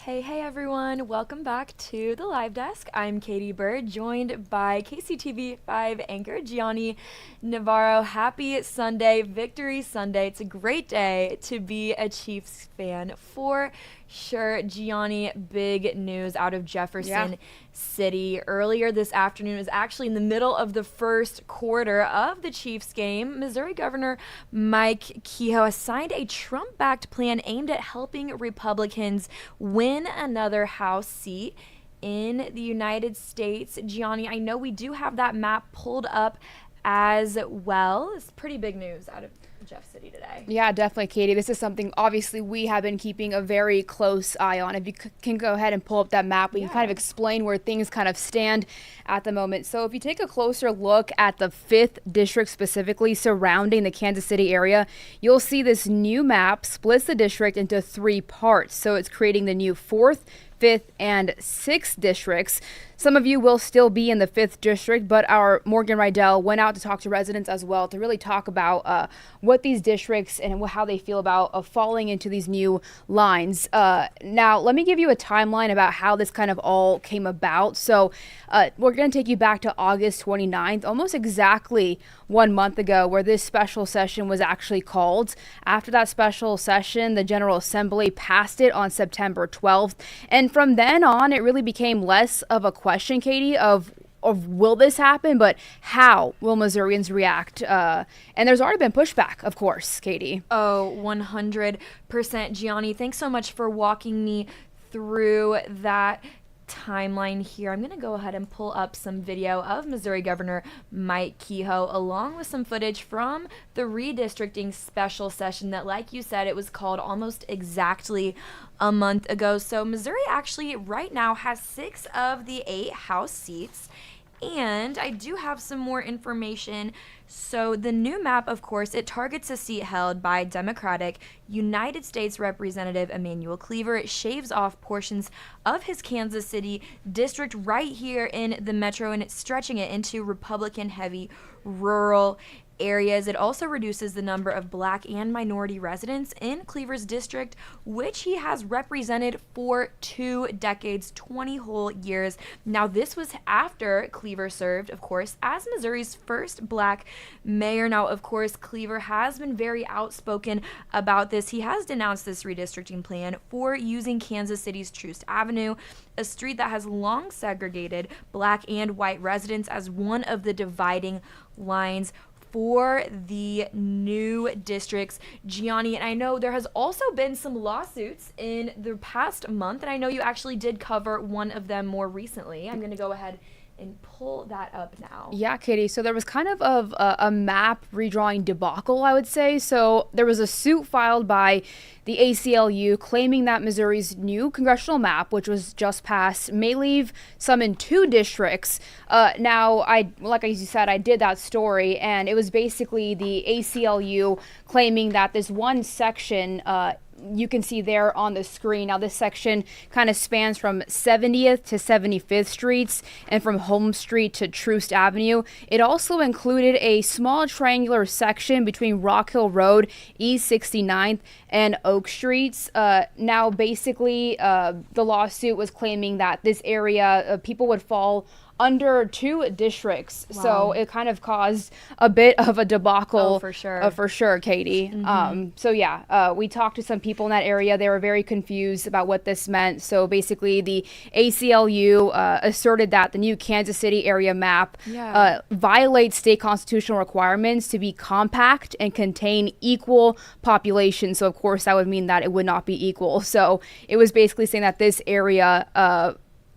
Hey everyone, welcome back to the Live Desk. I'm Katie Bird, joined by KCTV5 anchor Gianni Navarro. Happy Sunday, Victory Sunday. It's a great day to be a Chiefs fan for sure. Gianni, big news out of Jefferson City. Earlier this afternoon, it was actually in the middle of the first quarter of the Chiefs game. Missouri Governor Mike Kehoe signed a Trump-backed plan aimed at helping Republicans win another House seat in the United States. Gianni, I know we do have that map pulled up as well. It's pretty big news out of Jeff City today. Yeah, definitely, Katie. This is something obviously we have been keeping a very close eye on. If you can go ahead and pull up that map, we can kind of explain where things kind of stand at the moment. So if you take a closer look at the 5th district specifically surrounding the Kansas City area, you'll see this new map splits the district into 3 parts. So it's creating the new 4th, 5th, and 6th districts. Some of you will still be in the 5th district, but our Morgan Rydell went out to talk to residents as well to really talk about what these districts and how they feel about falling into these new lines. Now, let me give you a timeline about how this kind of all came about. So we're going to take you back to August 29th, almost exactly 1 month ago, where this special session was actually called. After that special session, the General Assembly passed it on September 12th. And from then on, it really became less of a question, Katie, of will this happen, but how will Missourians react? And there's already been pushback, of course, Katie. Oh, 100%. Gianni, thanks so much for walking me through that timeline here. I'm going to go ahead and pull up some video of Missouri Governor Mike Kehoe along with some footage from the redistricting special session that, like you said, it was called almost exactly a month ago. So Missouri actually right now has 6 of the 8 House seats. And I do have some more information. So the new map, of course, it targets a seat held by Democratic United States Representative Emanuel Cleaver. It shaves off portions of his Kansas City district right here in the metro, and it's stretching it into Republican-heavy rural areas. It also reduces the number of Black and minority residents in Cleaver's district, which he has represented for 2 decades, 20 whole years. Now, this was after Cleaver served, of course, as Missouri's first Black mayor. Now, of course, Cleaver has been very outspoken about this. He has denounced this redistricting plan for using Kansas City's Troost Avenue, a street that has long segregated Black and white residents, as one of the dividing lines for the new districts. Gianni, and I know there has also been some lawsuits in the past month, and I know you actually did cover one of them more recently. I'm going to go ahead and pull that up now. Yeah, Katie. So there was kind of a map redrawing debacle, I would say. So there was a suit filed by the ACLU claiming that Missouri's new congressional map, which was just passed, may leave some in 2 districts. Now, like you said, I did that story, and it was basically the ACLU claiming that this one section you can see there on the screen. Now, this section kind of spans from 70th to 75th Streets and from Home Street to Troost Avenue. It also included a small triangular section between Rock Hill Road, East 69th, and Oak Streets. Now, basically, the lawsuit was claiming that this area, people would fall under 2 districts. Wow. So it kind of caused a bit of a debacle. Oh, for sure. For sure, Katie. Mm-hmm. We talked to some people in that area. They were very confused about what this meant. So basically, the ACLU asserted that the new Kansas City area map violates state constitutional requirements to be compact and contain equal population. So, of course, that would mean that it would not be equal. So it was basically saying that this area,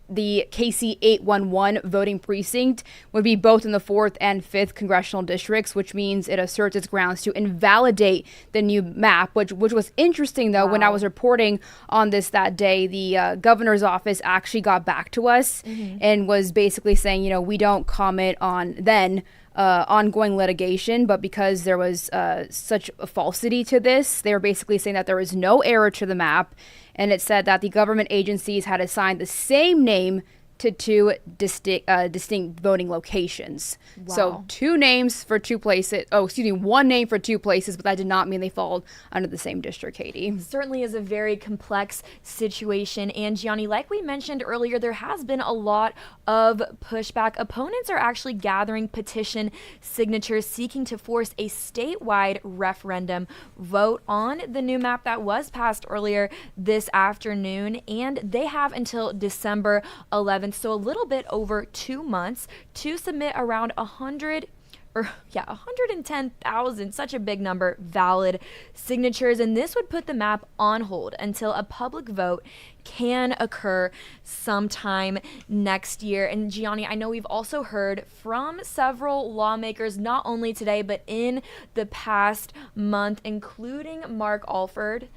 the KC 811 voting precinct, would be both in the 4th and 5th congressional districts, which means it asserts its grounds to invalidate the new map, which was interesting, though. Wow. When I was reporting on this that day, the governor's office actually got back to us and was basically saying, we don't comment on ongoing litigation, but because there was such a falsity to this, they were basically saying that there was no error to the map, and it said that the government agencies had assigned the same name to two distinct voting locations. Wow. So two names for two places. Oh, excuse me, one name for two places, but that did not mean they fall under the same district, Katie. Certainly is a very complex situation. And Gianni, like we mentioned earlier, there has been a lot of pushback. Opponents are actually gathering petition signatures seeking to force a statewide referendum vote on the new map that was passed earlier this afternoon. And they have until December 11th, so a little bit over 2 months, to submit around 110,000, such a big number, valid signatures. And this would put the map on hold until a public vote can occur sometime next year. And Gianni, I know we've also heard from several lawmakers, not only today, but in the past month, including Mark Alford.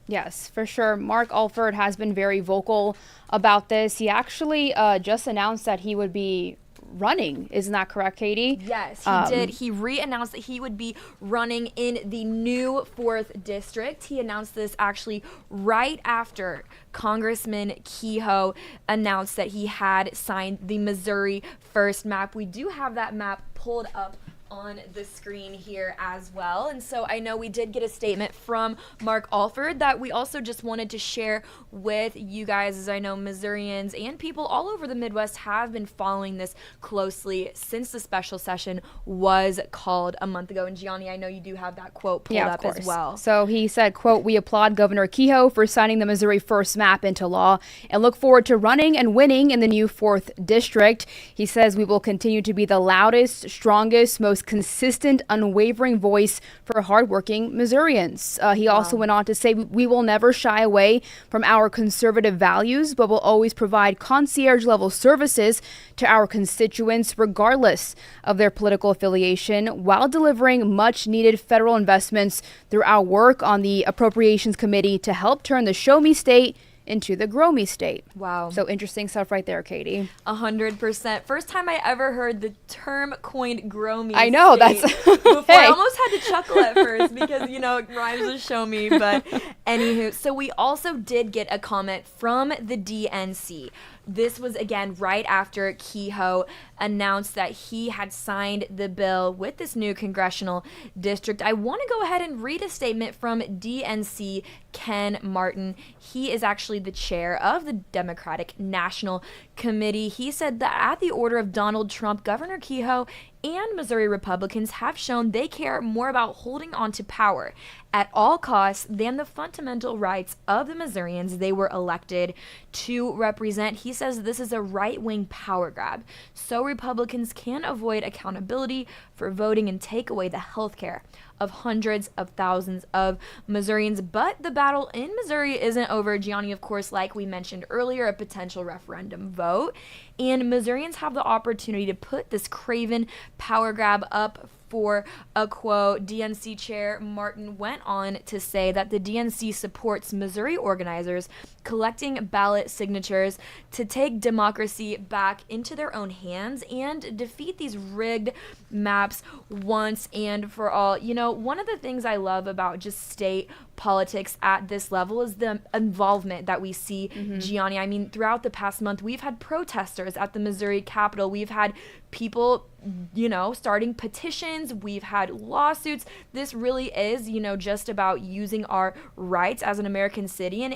Yes, for sure. Mark Alford has been very vocal about this. He actually just announced that he would be running. Isn't that correct, Katie? Yes, he did. He re-announced that he would be running in the new 4th district. He announced this actually right after Congressman Kehoe announced that he had signed the Missouri First map. We do have that map pulled up on the screen here as well. And so I know we did get a statement from Mark Alford that we also just wanted to share with you guys, as I know Missourians and people all over the Midwest have been following this closely since the special session was called a month ago. And Gianni, I know you do have that quote pulled up as well. So he said, quote, "We applaud Governor Kehoe for signing the Missouri First map into law and look forward to running and winning in the new 4th district. He says we will continue to be the loudest, strongest, most consistent, unwavering voice for hardworking Missourians." He also went on to say, "We will never shy away from our conservative values, but will always provide concierge-level services to our constituents, regardless of their political affiliation, while delivering much-needed federal investments through our work on the Appropriations Committee to help turn the Show Me State into the Grow Me State." Wow. So interesting stuff right there, Katie. 100%. First time I ever heard the term coined "grow me." I know, state. that's Before hey. I almost had to chuckle at first because, you know, it rhymes with show me. But anywho, so we also did get a comment from the DNC. This was, again, right after Kehoe announced that he had signed the bill with this new congressional district. I want to go ahead and read a statement from DNC Ken Martin. He is actually the chair of the Democratic National Committee. He said that at the order of Donald Trump, Governor Kehoe and Missouri Republicans have shown they care more about holding on to power at all costs than the fundamental rights of the Missourians they were elected to represent. He says this is a right-wing power grab, so Republicans can avoid accountability for voting and take away the health care of hundreds of thousands of Missourians. But the battle in Missouri isn't over. Gianni, of course, like we mentioned earlier, a potential referendum vote. And Missourians have the opportunity to put this craven power grab up for a quote. DNC Chair Martin went on to say that the DNC supports Missouri organizers collecting ballot signatures to take democracy back into their own hands and defeat these rigged maps once and for all. You know, one of the things I love about just state politics at this level is the involvement that we see, Gianni. I mean, throughout the past month, we've had protesters at the Missouri Capitol. We've had people, you know, starting petitions. We've had lawsuits. This really is, you know, just about using our rights as an American citizen,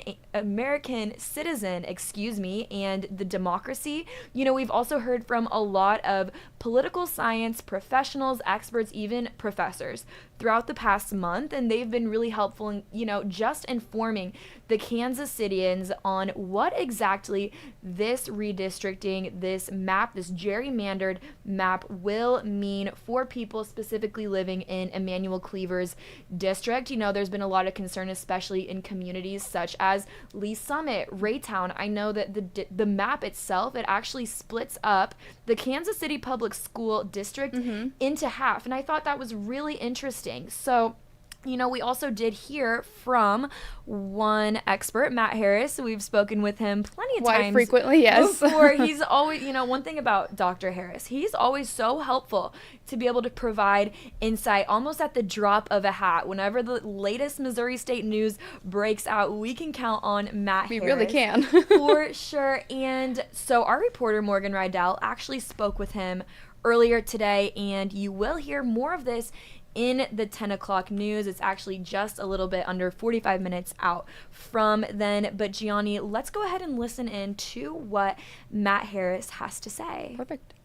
and the democracy. You know, we've also heard from a lot of political science professionals, experts, even professors throughout the past month, and they've been really helpful in, you know, just informing the Kansas Cityans on what exactly this redistricting, this map, this gerrymandered map will mean for people specifically living in Emanuel Cleaver's district. You know, there's been a lot of concern, especially in communities such as Lee Summit, Raytown. I know that the map itself, it actually splits up the Kansas City Public School District into half, and I thought that was really interesting. So We also did hear from one expert, Matt Harris. We've spoken with him plenty of times. Quite frequently, yes. Before. He's always, one thing about Dr. Harris, he's always so helpful to be able to provide insight almost at the drop of a hat. Whenever the latest Missouri State news breaks out, we can count on Matt Harris. We really can. For sure. And so our reporter, Morgan Rydell, actually spoke with him earlier today, and you will hear more of this in the 10 o'clock news. It's actually just a little bit under 45 minutes out from then. But Gianni, let's go ahead and listen in to what Matt Harris has to say. Perfect.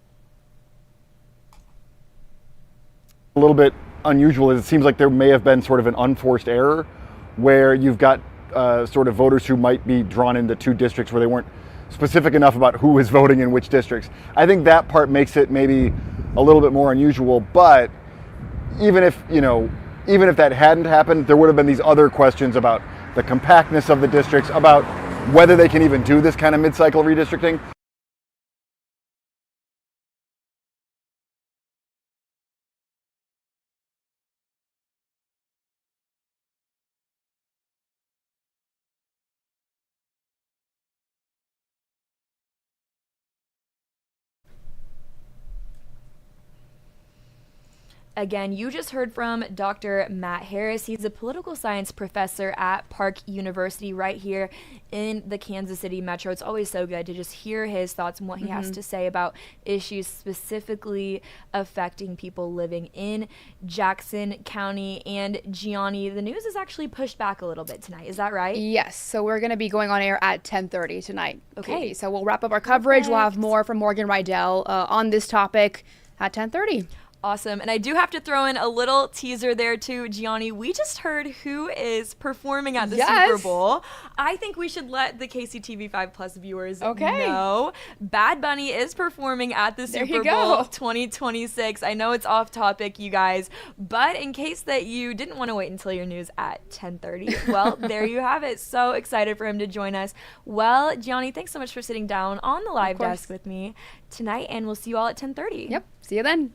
A little bit unusual is it seems like there may have been sort of an unforced error where you've got sort of voters who might be drawn into two districts where they weren't specific enough about who is voting in which districts. I think that part makes it maybe a little bit more unusual, but even if that hadn't happened, there would have been these other questions about the compactness of the districts, about whether they can even do this kind of mid-cycle redistricting. Again, you just heard from Dr. Matt Harris. He's a political science professor at Park University right here in the Kansas City metro. It's always so good to just hear his thoughts and what he has to say about issues specifically affecting people living in Jackson County. And Gianni, the news is actually pushed back a little bit tonight. Is that right? Yes. So we're going to be going on air at 10:30 tonight. Okay. Katie. So we'll wrap up our coverage. We'll have more from Morgan Rydell on this topic at 10:30. Awesome. And I do have to throw in a little teaser there too, Gianni. We just heard who is performing at the Super Bowl. I think we should let the KCTV5 Plus viewers know. Bad Bunny is performing at the Super Bowl 2026. I know it's off topic, you guys, but in case that you didn't want to wait until your news at 10:30, well, there you have it. So excited for him to join us. Well, Gianni, thanks so much for sitting down on the live desk with me tonight, and we'll see you all at 10:30. Yep. See you then.